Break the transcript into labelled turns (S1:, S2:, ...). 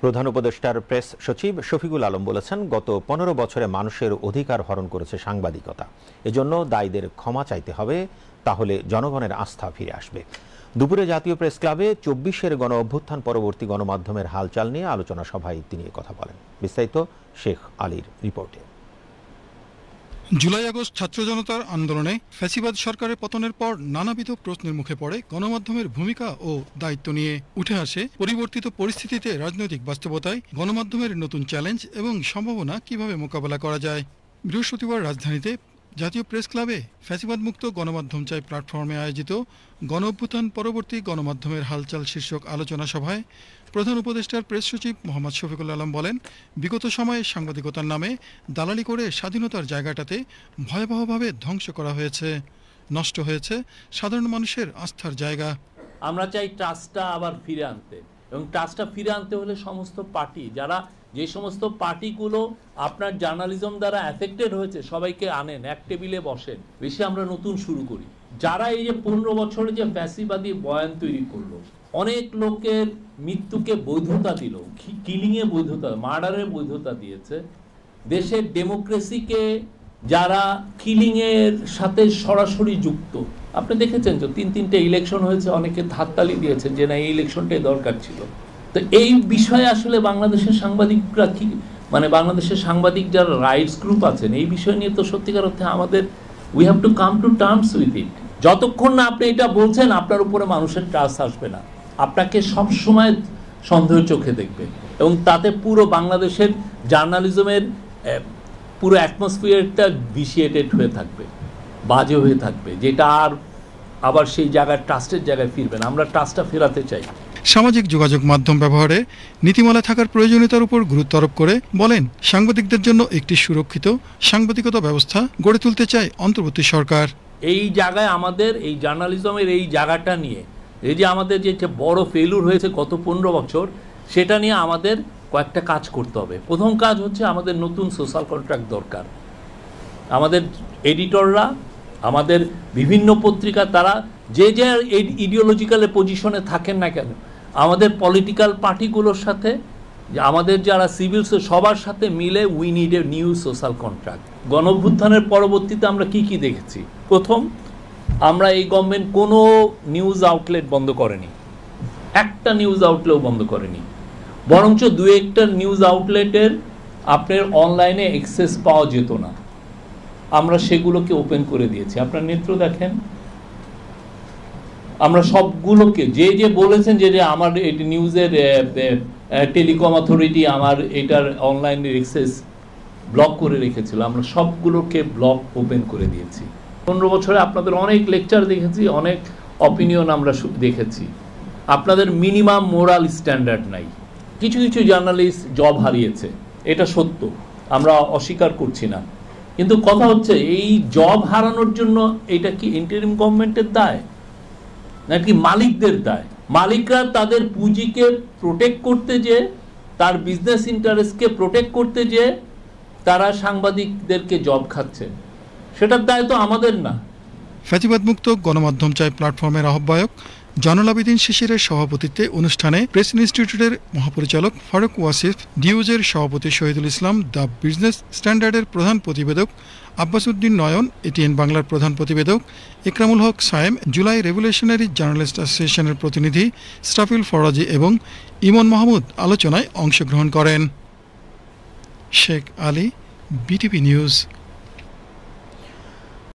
S1: প্রধান উপদেষ্টার প্রেস সচিব শফিকুল আলম বলেছেন, গত ১৫ বছরে মানুষের অধিকার হরণ করেছে সাংবাদিকতা। এজন্য দায়ীদের ক্ষমা চাইতে হবে, তাহলে জনগণের আস্থা ফিরে আসবে। দুপুরে জাতীয় প্রেস ক্লাবে ২৪-এর গণ অভ্যুত্থান পরবর্তী গণমাধ্যমের হালচাল নিয়ে আলোচনা সভায় তিনি কথা বলেন। বিস্তারিত শেখ আলীর রিপোর্টে।
S2: জুলাই আগস্ট ছাত্র জনতার আন্দোলনে ফ্যাসিবাদ সরকারের পতনের পর নানাবিধ প্রশ্নের মুখে পড়ে গণমাধ্যমের ভূমিকা ও দায়িত্ব নিয়ে উঠে আসে পরিবর্তিত পরিস্থিতিতে রাজনৈতিক বাস্তবতায় গণমাধ্যমের নতুন চ্যালেঞ্জ এবং সম্ভাবনা কিভাবে মোকাবেলা করা যায়। বৃহস্পতিবার রাজধানীতে জাতীয় প্রেস ক্লাবে ফ্যাসিবাদ মুক্ত গণমাধ্যম চাই প্ল্যাটফর্মে আয়োজিত গণ অভ্যুত্থান পরবর্তী গণমাধ্যমের হালচাল শীর্ষক আলোচনা সভায় প্রধান উপদেষ্টার প্রেস সচিব মোহাম্মদ শফিকুল আলম বলেন, বিগত সময়ে সাংবাদিকতার নামে দালালি করে স্বাধীনতার জায়গাটাতে ভয়াবহভাবে ধ্বংস করা হয়েছে, নষ্ট হয়েছে সাধারণ মানুষের আস্থার জায়গা।
S3: আমরা চাই ট্রাস্টটা আবার ফিরে আনতে, এবং ট্রাস্টটা ফিরে আনতে হলে সমস্ত পার্টি, যারা যে সমস্ত পার্টিগুলো আপনার জার্নালিজম দ্বারা অ্যাফেক্টেড হয়েছে, সবাইকে আনেন, এক টেবিলে বসেন, বেশি আমরা নতুন শুরু করি। যারা এই যে 15 বছরে যে ফ্যাসিবাদী বয়ান তৈরি করলো, অনেক লোকের মৃত্যুকে বৈধতা দিল, কিলিংয়ে বৈধতা, মার্ডারের বৈধতা দিয়েছে, দেশের ডেমোক্রেসিকে যারা কিলিংয়ের সাথে সরাসরি যুক্ত, আপনি দেখেছেন যে 3-3টে ইলেকশন হয়েছে, অনেকে হাততালি দিয়েছেন যে না, এই ইলেকশনটাই দরকার ছিল। তো এই বিষয়ে আসলে বাংলাদেশের সাংবাদিকরা কি, মানে বাংলাদেশের সাংবাদিক যারা রাইটস গ্রুপ আছেন, এই বিষয় নিয়ে তো সত্যিকার অর্থে আমাদের we have to come to terms with it. যতক্ষণ না আপনি এটা বলছেন, আপনার উপরে মানুষের ট্রাস্ট আসবে না, আপনাকে সবসময় সন্দেহের চোখে দেখবে, এবং তাতে পুরো বাংলাদেশের জার্নালিজমের পুরো অ্যাটমসফিয়ারটা ভিশিয়েটেড হয়ে থাকবে, বাজে হয়ে থাকবে, যেটা আর আবার সেই জায়গায় ট্রাস্টের জায়গায় ফিরবে না। আমরা ট্রাস্টটা ফেরাতে চাই।
S2: সামাজিক যোগাযোগ মাধ্যম ব্যবহারে নীতিমালা থাকার প্রয়োজনীয়তার উপর গুরুত্ব আরোপ করে বলেন, সাংবাদিকদের জন্য একটি সুরক্ষিত সাংবাদিকতা ব্যবস্থা গড়ে তুলতে চায় অন্তর্বর্তী সরকার।
S3: এই জায়গায় আমাদের এই জার্নালিজমের এই জায়গাটা নিয়ে, এই যে আমাদের যে বড় ফেলুর হয়েছে গত 15 বছর, সেটা নিয়ে আমাদের কয়েকটা কাজ করতে হবে। প্রথম কাজ হচ্ছে আমাদের নতুন সোশ্যাল কন্ট্রাক্ট দরকার। আমাদের এডিটররা, আমাদের বিভিন্ন পত্রিকা, তারা যে যে ইডিওলজিক্যাল পজিশনে থাকেন না কেন, আমাদের পলিটিক্যাল পার্টিগুলোর সাথে, আমাদের যারা সিভিল, সবার সাথে মিলে we need a new social contract. গণঅভ্যুত্থানের পরবর্তীতে আমরা কি কি দেখেছি? প্রথম, আমরা এই গভর্নমেন্ট কোনো নিউজ আউটলেট বন্ধ করেনি, একটা নিউজ আউটলেটও বন্ধ করেনি, বরঞ্চ 2-1টা নিউজ আউটলেটের আপনার অনলাইনে অ্যাক্সেস পাওয়া যেত না, আমরা সেগুলোকে ওপেন করে দিয়েছি। আপনার নেত্র দেখেন, আমরা সবগুলোকে, যে যে বলেছেন যে আমার এটি নিউজের টেলিকম অথরিটি আমার এটার অনলাইনের অ্যাক্সেস ব্লক করে রেখেছিল, আমরা সবগুলোকে ব্লক ওপেন করে দিয়েছি। 15 বছরে আপনাদের অনেক লেকচার দেখেছি, অনেক অপিনিয়ন আমরা দেখেছি, আপনাদের মিনিমাম মোরাল স্ট্যান্ডার্ড নাই। কিছু কিছু জার্নালিস্ট জব হারিয়েছে, এটা সত্য, আমরা অস্বীকার করছি না, কিন্তু কথা হচ্ছে এই জব হারানোর জন্য এটা কি ইন্টারিম গভর্নমেন্টের দায় নাকি মালিকদের দায়? মালিকরা তাদের পুঁজিকে প্রোটেক্ট করতে, যে তার বিজনেস ইন্টারেস্টকে প্রোটেক্ট করতে, যে তারা সাংবাদিকদেরকে জব খাচ্ছে, সেটার দায় তো আমাদের না।
S2: ফ্যাসিবাদ মুক্ত গণমাধ্যম চাই প্ল্যাটফর্মের আহ্বায়ক জয়নুল আবেদিন শিশিরের সভাপতিত্বে অনুষ্ঠানে প্রেস ইনস্টিটিউটের মহাপরিচালক ফারুক ওয়াসিফ, ডিউজের সভাপতি শহীদুল ইসলাম, দ্য বিজনেস স্ট্যান্ডার্ডের প্রধান প্রতিবেদক আব্বাস উদ্দিন নয়ন, এটিএন বাংলার প্রধান প্রতিবেদক ইকরামুল হক সায়েম, জুলাই রেভলিউশনারি জার্নালিস্ট অ্যাসোসিয়েশনের প্রতিনিধি স্টাফিল ফরাজি এবং ইমন মাহমুদ আলোচনায় অংশগ্রহণ করেন। Sheikh Ali, BTV news.